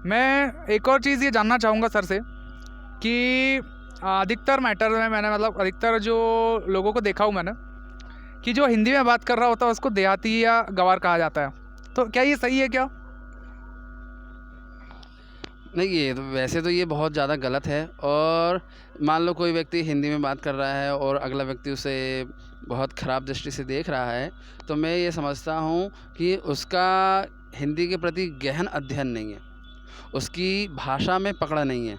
मैं एक और चीज़ ये जानना चाहूँगा सर से कि अधिकतर मैटर में मैंने मतलब अधिकतर जो लोगों को देखा हूँ मैंने कि जो हिंदी में बात कर रहा होता है उसको देहाती या गँवार कहा जाता है। तो क्या ये सही है क्या? नहीं, ये तो वैसे तो ये बहुत ज़्यादा गलत है। और मान लो कोई व्यक्ति हिंदी में बात कर रहा है और अगला व्यक्ति उसे बहुत ख़राब दृष्टि से देख रहा है, तो मैं ये समझता हूँ कि उसका हिंदी के प्रति गहन अध्ययन नहीं है, उसकी भाषा में पकड़ नहीं है।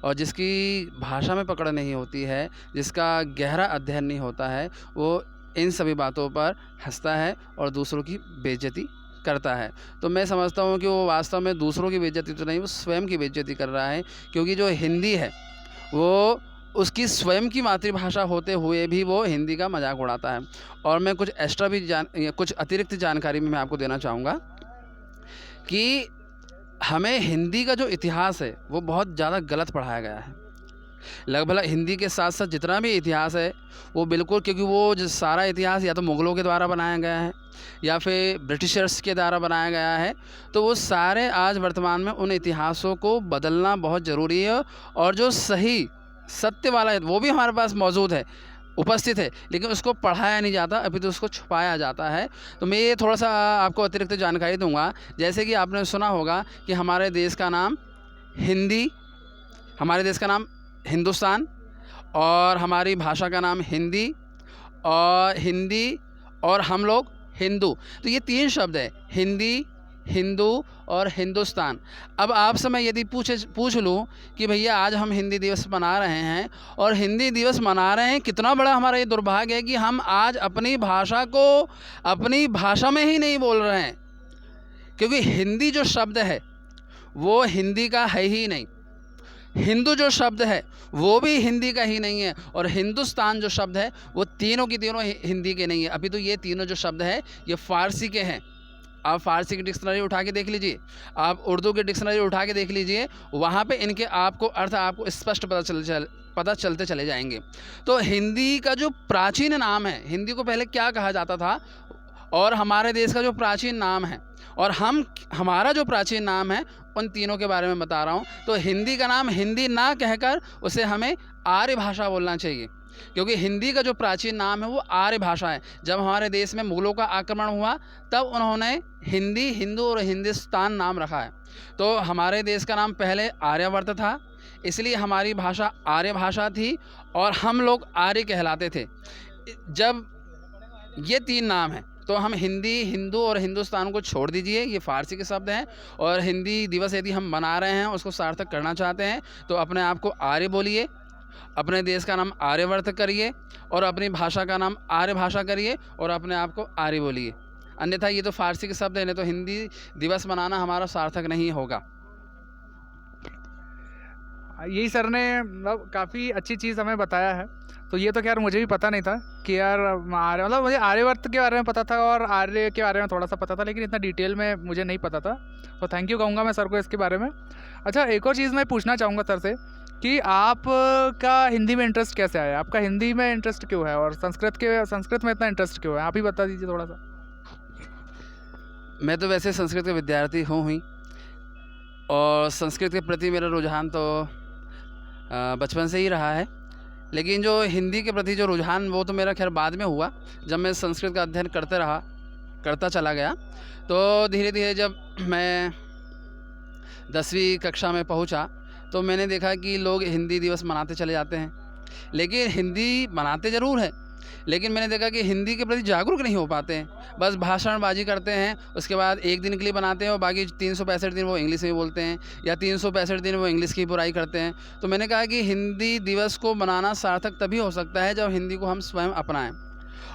और जिसकी भाषा में पकड़ नहीं होती है, जिसका गहरा अध्ययन नहीं होता है, वो इन सभी बातों पर हँसता है और दूसरों की बेइज्जती करता है। तो मैं समझता हूँ कि वो वास्तव में दूसरों की बेइज्जती तो नहीं, वो स्वयं की बेइज्जती कर रहा है, क्योंकि जो हिंदी है वो उसकी स्वयं की मातृभाषा होते हुए भी वो हिंदी का मजाक उड़ाता है। और मैं कुछ एक्स्ट्रा भी कुछ अतिरिक्त जानकारी भी मैं आपको देना चाहूँगा कि हमें हिंदी का जो इतिहास है वो बहुत ज़्यादा गलत पढ़ाया गया है। लगभग हिंदी के साथ साथ जितना भी इतिहास है वो बिल्कुल, क्योंकि वो जो सारा इतिहास या तो मुग़लों के द्वारा बनाया गया है या फिर ब्रिटिशर्स के द्वारा बनाया गया है, तो वो सारे आज वर्तमान में उन इतिहासों को बदलना बहुत ज़रूरी है। और जो सही सत्य वाला है वो भी हमारे पास मौजूद है, उपस्थित है, लेकिन उसको पढ़ाया नहीं जाता, अभी तो उसको छुपाया जाता है। तो मैं ये थोड़ा सा आपको अतिरिक्त जानकारी दूंगा। जैसे कि आपने सुना होगा कि हमारे देश का नाम हिंदी, हमारे देश का नाम हिंदुस्तान, और हमारी भाषा का नाम हिंदी, और हिंदी और हम लोग हिंदू। तो ये तीन शब्द है, हिंदी, हिंदू और हिंदुस्तान। अब आपसे मैं यदि पूछ लूँ कि भैया आज हम हिंदी दिवस मना रहे हैं और हिंदी दिवस मना रहे हैं, कितना बड़ा हमारा ये दुर्भाग्य है कि हम आज अपनी भाषा को अपनी भाषा में ही नहीं बोल रहे हैं, क्योंकि हिंदी जो शब्द है वो हिंदी का है ही नहीं, हिंदू जो शब्द है वो भी हिंदी का ही नहीं है, और हिंदुस्तान जो शब्द है वो तीनों की तीनों हिंदी के नहीं है। अभी तो ये तीनों जो शब्द है ये फ़ारसी के हैं। आप फ़ारसी की डिक्शनरी उठा के देख लीजिए, आप उर्दू की डिक्शनरी उठा के देख लीजिए, वहाँ पे इनके आपको अर्थ आपको स्पष्ट पता चलते चले जाएंगे। तो हिंदी का जो प्राचीन नाम है, हिंदी को पहले क्या कहा जाता था, और हमारे देश का जो प्राचीन नाम है और हमारा जो प्राचीन नाम है, उन तीनों के बारे में बता रहा हूँ। तो हिंदी का नाम हिंदी ना कहकर उसे हमें आर्य भाषा बोलना चाहिए, क्योंकि हिंदी का जो प्राचीन नाम है वो आर्य भाषा है। जब हमारे देश में मुग़लों का आक्रमण हुआ तब उन्होंने हिंदी, हिंदू और हिंदुस्तान नाम रखा है। तो हमारे देश का नाम पहले आर्यवर्त था, इसलिए हमारी भाषा आर्य भाषा थी और हम लोग आर्य कहलाते थे। जब ये तीन नाम हैं तो हम हिंदी, हिंदू और हिंदुस्तान को छोड़ दीजिए, ये फ़ारसी के शब्द हैं। और हिंदी दिवस यदि हम मना रहे हैं, उसको सार्थक करना चाहते हैं, तो अपने आप को आर्य बोलिए, अपने देश का नाम आर्यवर्त करिए और अपनी भाषा का नाम आर्य भाषा करिए और अपने आप को आर्य बोलिए। अन्यथा ये तो फ़ारसी के शब्द हैं, नहीं तो हिंदी दिवस मनाना हमारा सार्थक नहीं होगा। यही सर ने मतलब काफ़ी अच्छी चीज़ हमें बताया है। तो ये तो खैर मुझे भी पता नहीं था कि यार आर्य मतलब मुझे आर्यवर्त के बारे में पता था और आर्य के बारे में थोड़ा सा पता था, लेकिन इतना डिटेल में मुझे नहीं पता था। तो थैंक यू कहूँगा मैं सर को इसके बारे में। अच्छा, एक और चीज़ मैं पूछना चाहूँगा सर से कि आप का हिंदी में इंटरेस्ट कैसे आया? आपका हिंदी में इंटरेस्ट क्यों है और संस्कृत में इतना इंटरेस्ट क्यों है? आप ही बता दीजिए थोड़ा सा। मैं तो वैसे संस्कृत का विद्यार्थी हूँ ही, और संस्कृत के प्रति मेरा रुझान तो बचपन से ही रहा है। लेकिन जो हिंदी के प्रति जो रुझान वो तो मेरा खैर बाद में हुआ, जब मैं संस्कृत का अध्ययन करता चला गया। तो धीरे धीरे जब मैं 10वीं कक्षा में पहुंचा तो मैंने देखा कि लोग हिंदी दिवस मनाते चले जाते हैं, लेकिन हिंदी मनाते ज़रूर है, लेकिन मैंने देखा कि हिंदी के प्रति जागरूक नहीं हो पाते हैं। बस भाषणबाजी करते हैं, उसके बाद एक दिन के लिए बनाते हैं और बाकी 365 दिन वो इंग्लिश में बोलते हैं, या 365 दिन वो इंग्लिश की बुराई करते हैं। तो मैंने कहा कि हिंदी दिवस को मनाना सार्थक तभी हो सकता है जब हिंदी को हम स्वयं अपनाएं।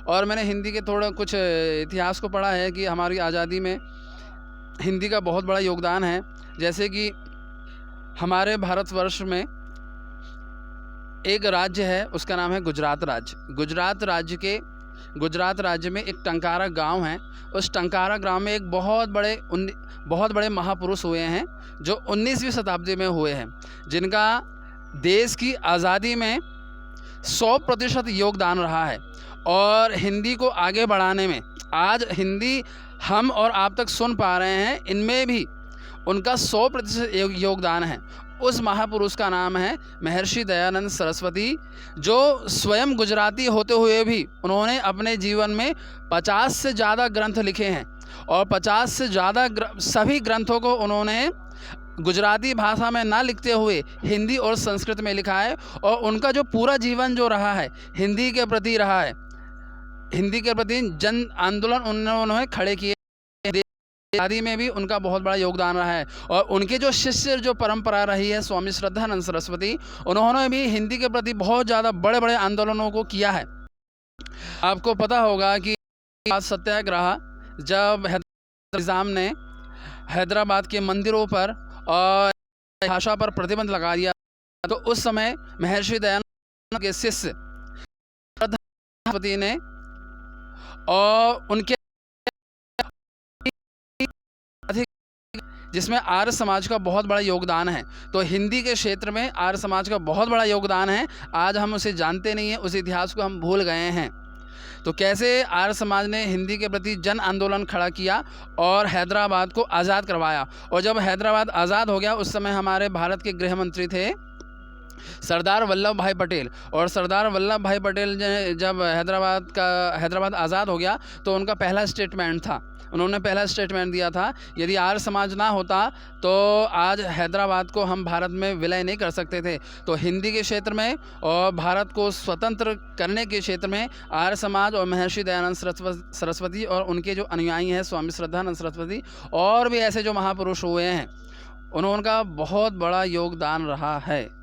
और मैंने हिंदी के थोड़ा कुछ इतिहास को पढ़ा है कि हमारी आज़ादी में हिंदी का बहुत बड़ा योगदान है। जैसे कि हमारे भारतवर्ष में एक राज्य है, उसका नाम है गुजरात राज्य। गुजरात राज्य में एक टंकारा गांव है। उस टंकारा गांव में एक बहुत बड़े महापुरुष हुए हैं जो 19वीं शताब्दी में हुए हैं, जिनका देश की आज़ादी में 100% योगदान रहा है। और हिंदी को आगे बढ़ाने में आज हिंदी हम और आप तक सुन पा रहे हैं, इनमें भी उनका 100% योगदान है। उस महापुरुष का नाम है महर्षि दयानंद सरस्वती, जो स्वयं गुजराती होते हुए भी उन्होंने अपने जीवन में 50 से ज़्यादा ग्रंथ लिखे हैं और 50 से ज़्यादा सभी ग्रंथों को उन्होंने गुजराती भाषा में ना लिखते हुए हिंदी और संस्कृत में लिखा है। और उनका जो पूरा जीवन जो रहा है हिंदी के प्रति रहा है, हिंदी के प्रति जन आंदोलन उन्होंने खड़े किए, आदि में भी उनका बहुत बड़ा योगदान रहा है। और उनके जो शिष्य जो परंपरा रही है स्वामी श्रद्धानंद सरस्वती, उन्होंने भी हिंदी के प्रति बहुत ज़्यादा बड़े बड़े आंदोलनों को किया है। आपको पता होगा कि सत्याग्रह जब निज़ाम ने हैदराबाद के मंदिरों पर और भाषा पर प्रतिबंध लगा दिया, तो उस समय महर्षि दयानंद के शिष्य सरस्वती ने और उनके जिसमें आर्य समाज का बहुत बड़ा योगदान है। तो हिंदी के क्षेत्र में आर्य समाज का बहुत बड़ा योगदान है। आज हम उसे जानते नहीं हैं, उस इतिहास को हम भूल गए हैं। तो कैसे आर्य समाज ने हिंदी के प्रति जन आंदोलन खड़ा किया और हैदराबाद को आज़ाद करवाया। और जब हैदराबाद आज़ाद हो गया, उस समय हमारे भारत के गृह मंत्री थे सरदार वल्लभ भाई पटेल। और सरदार वल्लभ भाई पटेल जब हैदराबाद आज़ाद हो गया, तो उनका पहला स्टेटमेंट था, उन्होंने पहला स्टेटमेंट दिया था, यदि आर्य समाज ना होता तो आज हैदराबाद को हम भारत में विलय नहीं कर सकते थे। तो हिंदी के क्षेत्र में और भारत को स्वतंत्र करने के क्षेत्र में आर्य समाज और महर्षि दयानंद सरस्वती और उनके जो अनुयायी हैं स्वामी श्रद्धानंद सरस्वती और भी ऐसे जो महापुरुष हुए हैं, उनका बहुत बड़ा योगदान रहा है।